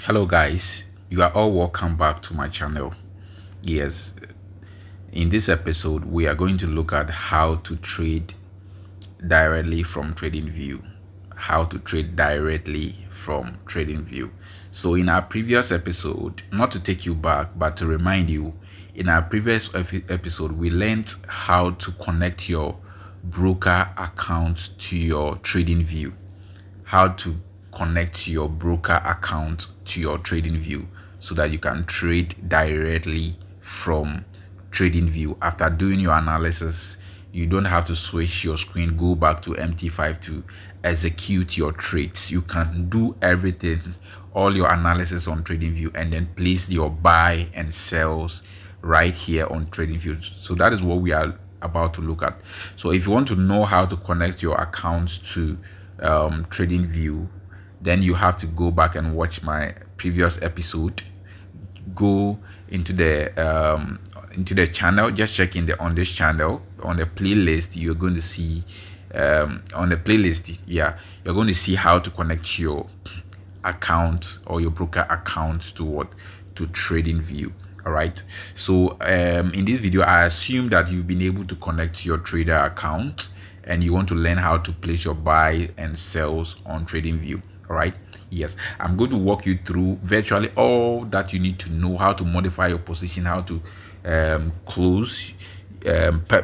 Hello guys, you are all welcome back to my channel. Yes, in this episode we are going to look at how to trade directly from Tradingview. How to trade directly from Tradingview. So in our previous episode, not to take you back but to remind you, in our previous episode we learned how to connect your broker account to your Tradingview. How to connect your broker account to your Tradingview so that you can trade directly from Tradingview. After doing your analysis, you don't have to switch your screen, go back to MT5 to execute your trades. You can do everything, all your analysis on Tradingview, and then place your buy and sells right here on Tradingview. So that is what we are about to look at. So if you want to know how to connect your accounts to Tradingview, then you have to go back and watch my previous episode. Go into the channel, just check in the on this channel, on the playlist. You're going to see on the playlist, yeah, you're going to see how to connect your account or your broker account to Tradingview. All right, so in this video I assume that you've been able to connect your trader account and you want to learn how to place your buy and sells on Tradingview. All right, yes, I'm going to walk you through virtually all that you need to know: how to modify your position, how to close,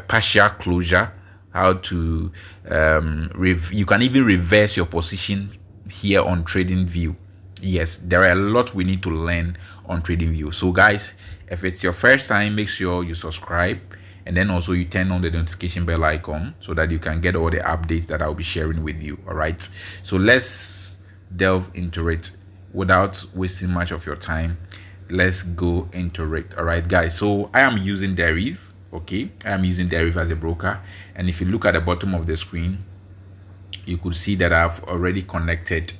partial closure, how to you can even reverse your position here on Tradingview. Yes, there are a lot we need to learn on Tradingview. So guys, if it's your first time, make sure you subscribe and then also you turn on the notification bell icon so that you can get all the updates that I'll be sharing with you. All right, so let's delve into it without wasting much of your time. Let's go into it. All right guys, so I am using Deriv. Okay, I am using Deriv as a broker, and if you look at the bottom of the screen, you could see that I've already connected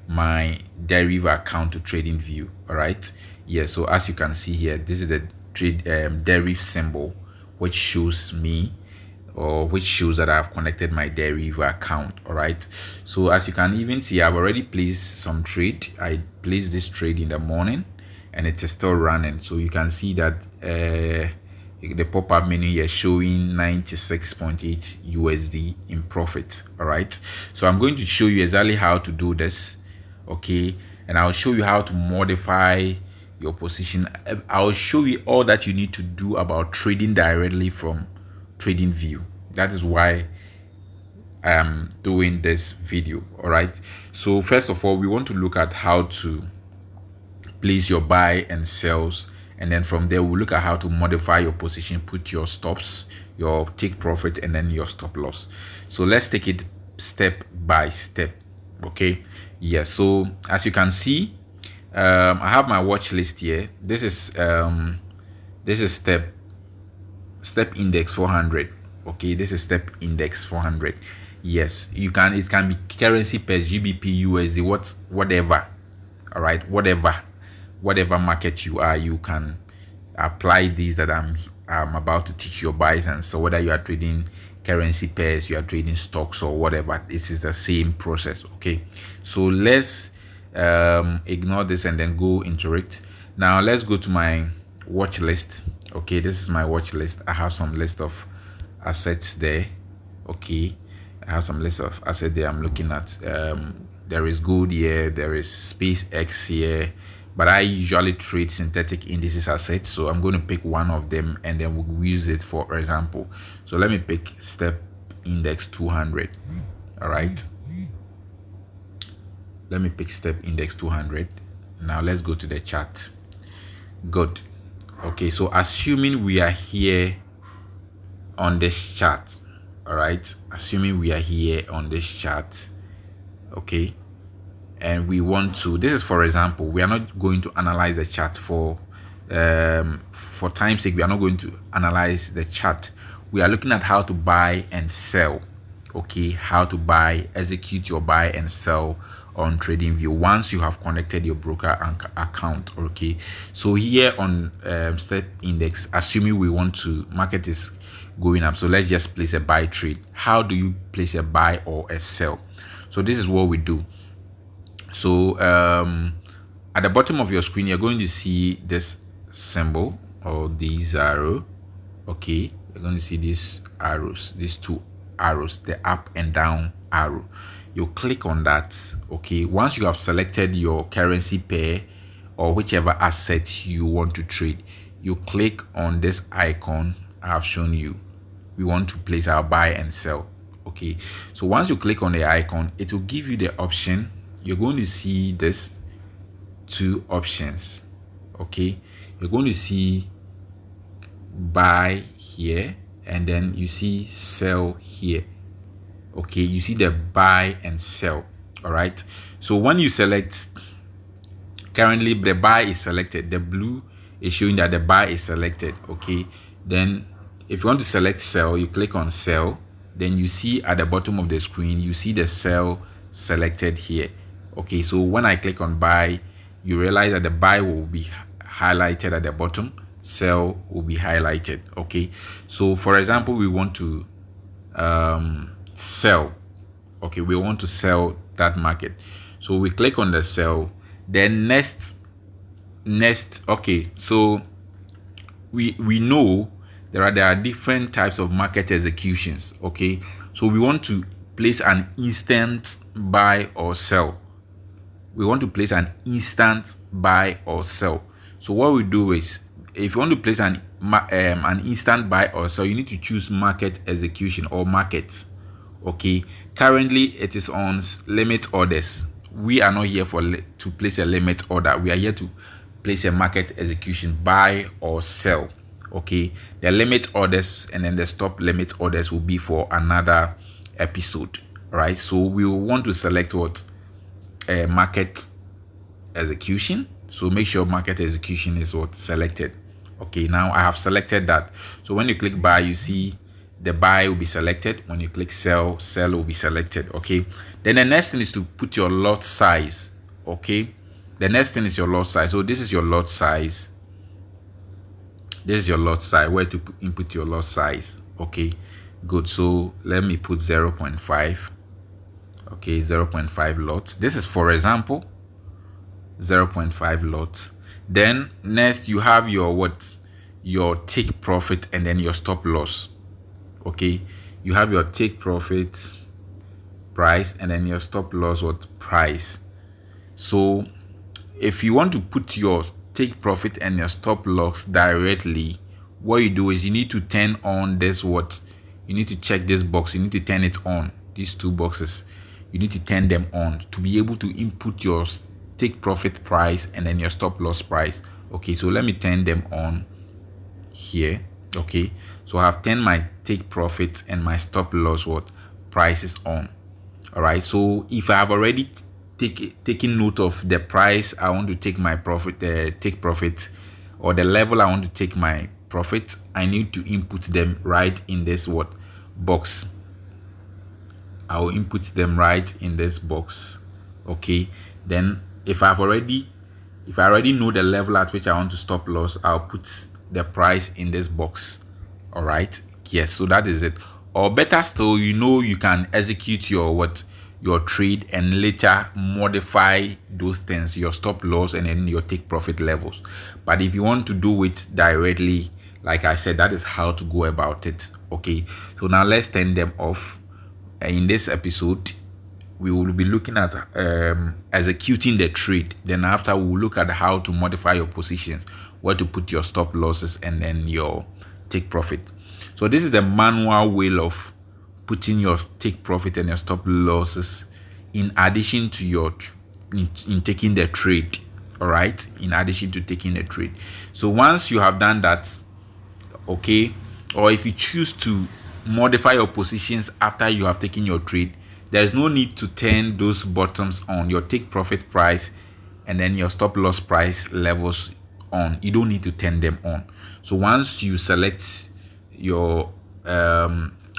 my Deriv account to Tradingview. All right, yeah, so as you can see here, this is the Deriv symbol, which shows me, or which shows that I've connected my Deriv account. All right, so as you can even see, I've already placed some trade. I placed this trade in the morning and it is still running. So you can see that the pop-up menu here showing 96.8 USD in profit. All right, so I'm going to show you exactly how to do this. Okay, and I'll show you how to modify your position. I'll show you all that you need to do about trading directly from Tradingview. That is why I am doing this video. All right, so first of all, we want to look at how to place your buy and sells, and then from there we'll look at how to modify your position, put your stops, your take profit, and then your stop loss. So let's take it step by step. Okay, yeah, so as you can see, I have my watch list here. This is step index 400. Okay, this is step index 400. Yes, it can be currency pairs, GBP, USD, whatever. All right, whatever market you are, you can apply these that I'm about to teach your buys. And so whether you are trading currency pairs, you are trading stocks or whatever, this is the same process. Okay, so let's ignore this and then go into it. Now let's go to my watch list. Okay, this is my watch list. I have some list of assets there. Okay, I have some list of assets there I'm looking at. There is gold here, there is SpaceX here, but I usually trade synthetic indices assets, so I'm going to pick one of them and then we'll use it for example. So let me pick step index 200. All right, let me pick step index 200. Now let's go to the chart. Good. Okay, so assuming we are here on this chart, all right, assuming we are here on this chart, okay, and we want to, this is for example, we are not going to analyze the chart for time's sake. We are not going to analyze the chart. We are looking at how to buy and sell. Okay, how to buy, execute your buy and sell on Tradingview once you have connected your broker account. Okay, so here on step index, assuming we want to, market is going up, so let's just place a buy trade. How do you place a buy or a sell? So this is what we do. So At the bottom of your screen, you're going to see this symbol or this arrow. Okay, you're going to see these arrows, these two arrows, the up and down arrow. You click on that. Okay, once you have selected your currency pair or whichever asset you want to trade, you click on this icon I have shown you. We want to place our buy and sell. Okay, so once you click on the icon, it will give you the option. You're going to see this two options. Okay, you're going to see buy here, and then you see sell here. Okay, you see the buy and sell. All right, so when you select, currently the buy is selected, the blue is showing that the buy is selected. Okay, then if you want to select sell, you click on sell, then you see at the bottom of the screen, you see the sell selected here. Okay, so when I click on buy, you realize that the buy will be highlighted at the bottom, sell will be highlighted. Okay, so for example, we want to sell. Okay, we want to sell that market, so we click on the sell. Then next, okay, so we know there are different types of market executions. Okay, so we want to place an instant buy or sell. We want to place an instant buy or sell. So what we do is, if you want to place an instant buy or sell, you need to choose market execution or markets. Okay, currently it is on limit orders. We are not here to place a limit order. We are here to place a market execution, buy or sell. Okay, the limit orders and then the stop limit orders will be for another episode. Right, so we will want to select what market execution. So make sure market execution is what selected. Okay, now I have selected that. So when you click buy, you see the buy will be selected. When you click sell, sell will be selected. Okay, then the next thing is to put your lot size. Okay, the next thing is your lot size. So this is your lot size. This is your lot size, where to input your lot size. Okay, good. So let me put 0.5. Okay, 0.5 lots. This is, for example, 0.5 lots. Then next you have your take profit and then your stop loss. Okay, you have your take profit price and then your stop loss price. So if you want to put your take profit and your stop loss directly, what you do is you need to turn on this you need to check this box. You need to turn it on. These two boxes, you need to turn them on to be able to input your take profit price and then your stop loss price. Okay, so let me turn them on here. Okay, so I have turned my take profit and my stop loss prices on. All right, so if I have already taken note of the price I want to take my profit, take profit, or the level I want to take my profit, I need to input them right in this box. I will input them right in this box. Okay, then if I already know the level at which I want to stop loss, I'll put the price in this box. All right, yes, so that is it. Or better still, you can execute your trade and later modify those things, your stop loss and then your take profit levels. But if you want to do it directly, like I said, that is how to go about it. Okay, so now let's turn them off. In this episode, we will be looking at executing the trade. Then after, we will look at how to modify your positions, where to put your stop losses and then your take profit. So this is the manual way of putting your take profit and your stop losses in addition to your in taking the trade. All right, in addition to taking the trade. So once you have done that, okay, or if you choose to modify your positions after you have taken your trade, there's no need to turn those buttons on, your take profit price and then your stop loss price levels on. You don't need to turn them on. So once you select your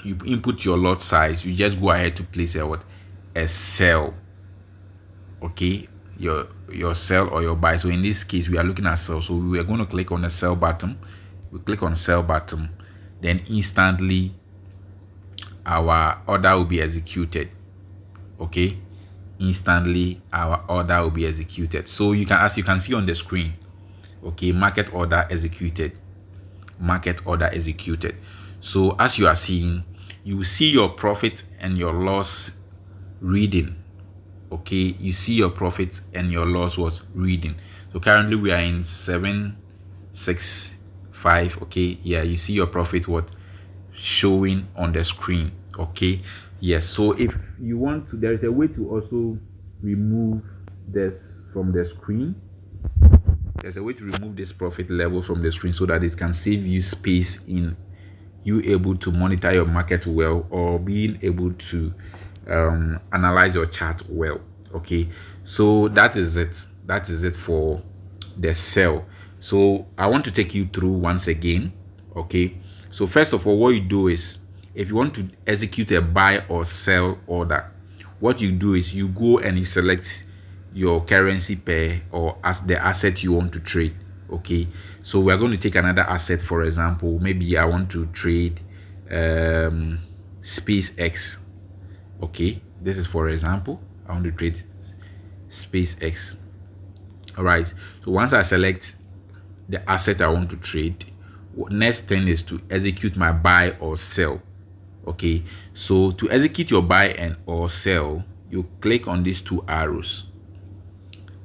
you input your lot size, you just go ahead to place a sell. Okay, your sell or your buy. So in this case, we are looking at sell, so we are going to click on the sell button. We click on sell button, then instantly our order will be executed. Okay, instantly our order will be executed. So you can, as you can see on the screen, okay, market order executed, market order executed. So as you are seeing, you will see your profit and your loss reading. Okay, you see your profit and your loss was reading. So currently we are in 765. Okay, yeah, you see your profit what showing on the screen. Okay, yes. So if you want to, there is a way to also remove this from the screen. There's a way to remove this profit level from the screen so that it can save you space in you able to monitor your market well, or being able to analyze your chart well. Okay, so that is it. That is it for the sell. So I want to take you through once again. Okay, so first of all, what you do is, if you want to execute a buy or sell order, what you do is you go and you select your currency pair or as the asset you want to trade. Okay, so we're going to take another asset. For example, maybe I want to trade SpaceX. Okay, this is for example, I want to trade SpaceX. All right, so once I select the asset I want to trade, next thing is to execute my buy or sell. Okay, so to execute your buy and or sell, you click on these two arrows.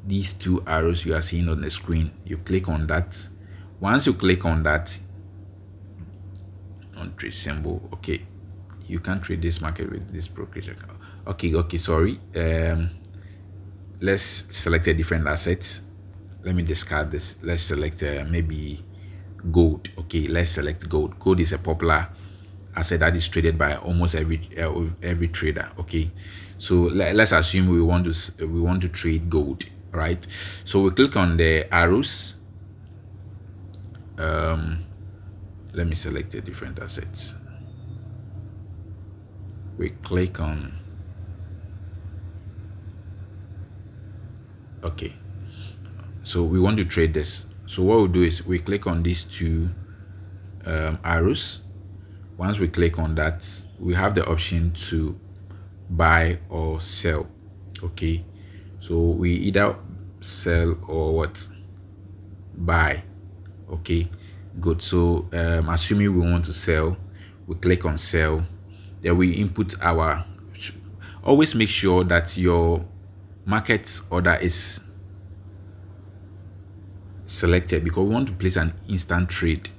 These two arrows you are seeing on the screen, you click on that. Once you click on that, on trade symbol, okay, you can't trade this market with this brokerage account. Okay, sorry. Let's select a different asset. Let me discard this. Let's select maybe gold. Okay, let's select gold. Gold is a popular asset that is traded by almost every trader. Okay, so let's assume we want to trade gold, right? So we click on the arrows. Let me select a different asset. We click on, okay, so we want to trade this. So what we'll do is we click on these two arrows. Once we click on that, we have the option to buy or sell. Okay, so we either sell or what, buy. Okay, good. So assuming we want to sell, we click on sell. Then we input our, always make sure that your market order is selected because we want to place an instant trade.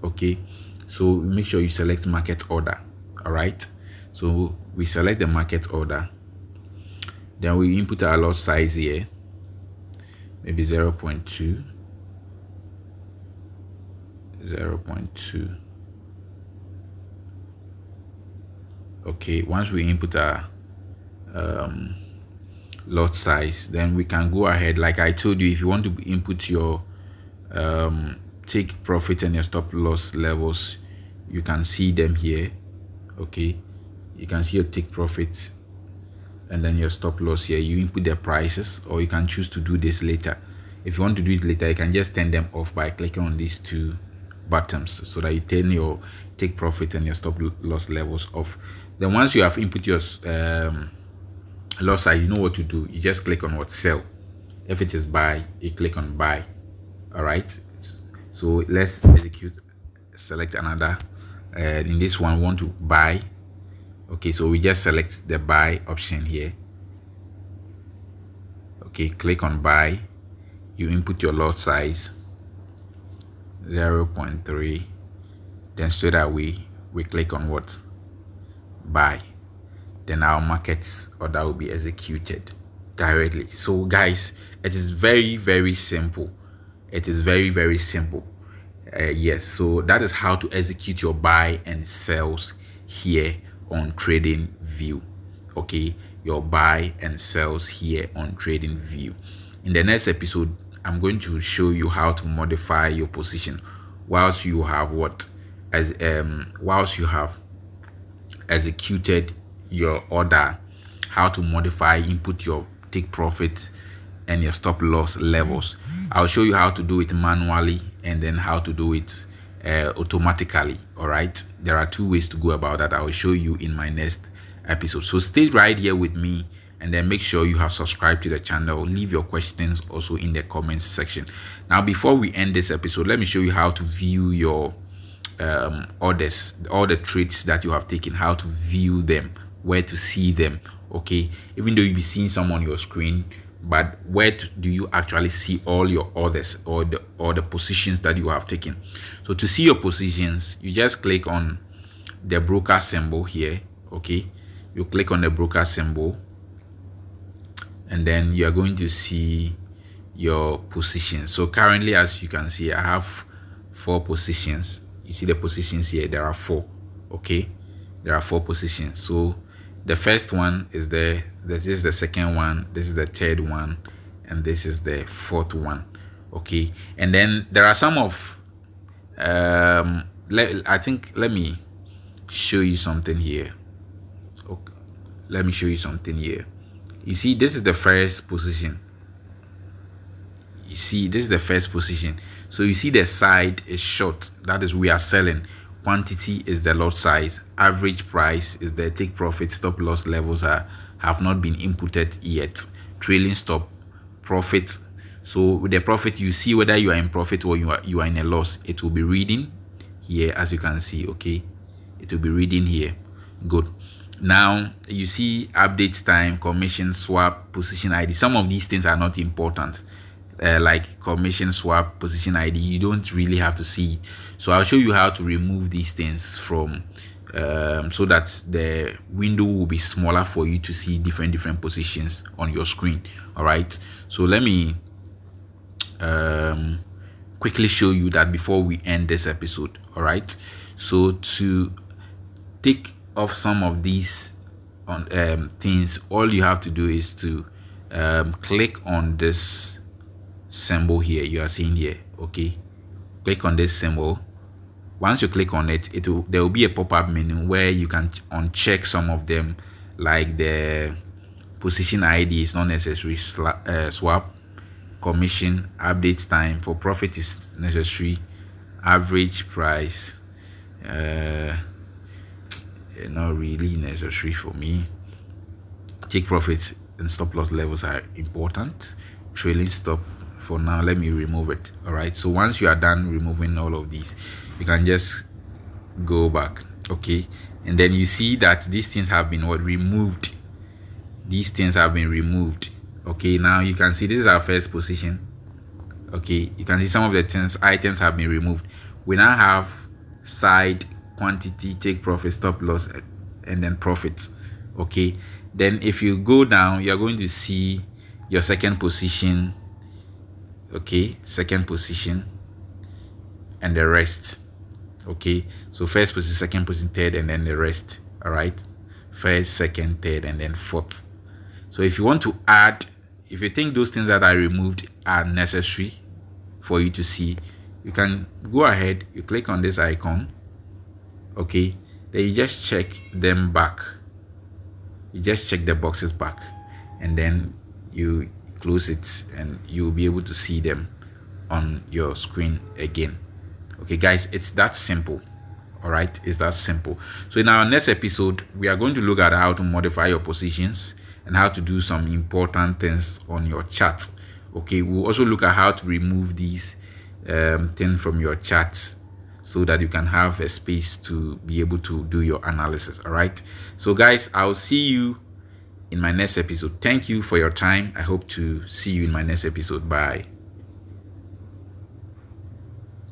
Okay, so make sure you select market order. All right, so we select the market order, then we input our lot size here, maybe 0.2. Okay, once we input our lot size, then we can go ahead. Like I told you, if you want to input your take profit and your stop loss levels, you can see them here. Okay, you can see your take profit and then your stop loss here. You input the prices, or you can choose to do this later. If you want to do it later, you can just turn them off by clicking on these two buttons so that you turn your take profit and your stop loss levels off. Then once you have input your loss size, you know what to do. You just click on what, sell. If it is buy, you click on buy. All right, so let's execute. Select another. In this one, we want to buy. Okay, so we just select the buy option here. Okay, click on buy. You input your lot size 0.3. Then straight away we click on what, buy. Then our market order will be executed directly. So guys, it is very, very simple. It is very, very simple. Yes, so that is how to execute your buy and sells here on Tradingview. Okay, your buy and sells here on Tradingview. In the next episode, I'm going to show you how to modify your position whilst you have whilst you have executed your order, how to modify, input your take profit and your stop loss levels. I'll show you how to do it manually and then how to do it automatically. All right, there are two ways to go about that. I will show you in my next episode, so stay right here with me and then make sure you have subscribed to the channel. Leave your questions also in the comments section. Now, before we end this episode, let me show you how to view your orders, all the trades that you have taken, how to view them, where to see them. Okay, even though you'll be seeing some on your screen, but where do you actually see all your orders or the positions that you have taken? So to see your positions, you just click on the broker symbol here. Okay, you click on the broker symbol, and then you are going to see your positions. So currently, as you can see, I have 4 positions. You see the positions here, there are 4. Okay, there are 4 positions. So the first one is there, this is the second one, this is the third one, and this is the 4th one. Okay, and then there are some of let me show you something here. Okay, let me show you something here. You see, this is the first position. You see, this is the first position. So you see the side is short, that is we are selling. Quantity is the lot size, average price is the take profit, stop loss levels have not been inputted yet, trailing stop, profit. So with the profit, you see whether you are in profit or you are in a loss. It will be reading here, as you can see. Okay, it will be reading here. Good. Now you see update time, commission, swap, position ID. Some of these things are not important. Like commission, swap, position ID, you don't really have to see it. So I'll show you how to remove these things from so that the window will be smaller for you to see different positions on your screen. All right, so let me quickly show you that before we end this episode. All right, so to take off some of these on things, all you have to do is to click on this symbol here you are seeing here. Okay, click on this symbol. Once you click on it, there will be a pop-up menu where you can uncheck some of them, like the position ID is not necessary, swap, commission, update time, for profit is necessary, average price not really necessary for me, take profits and stop loss levels are important, trailing stop for now, let me remove it. All right, so once you are done removing all of these, you can just go back. Okay, and then you see that these things have been removed. These things have been removed. Okay, now you can see this is our first position. Okay, you can see some of the items have been removed. We now have side, quantity, take profit, stop loss, and then profits. Okay, then if you go down, you're going to see your second position. Okay, second position, and the rest. Okay, so first position, second position, third, and then the rest. All right, first, second, third, and then 4th. So if you want to add, if you think those things that I removed are necessary for you to see, you can go ahead, you click on this icon. Okay, then you just check them back. You just check the boxes back, and then you close it, and you'll be able to see them on your screen again. Okay guys, it's that simple. All right, it's that simple. So in our next episode, we are going to look at how to modify your positions and how to do some important things on your chart. Okay, we'll also look at how to remove these things from your chart so that you can have a space to be able to do your analysis. All right, so guys, I'll see you in my next episode. Thank you for your time. I hope to see you in my next episode. Bye.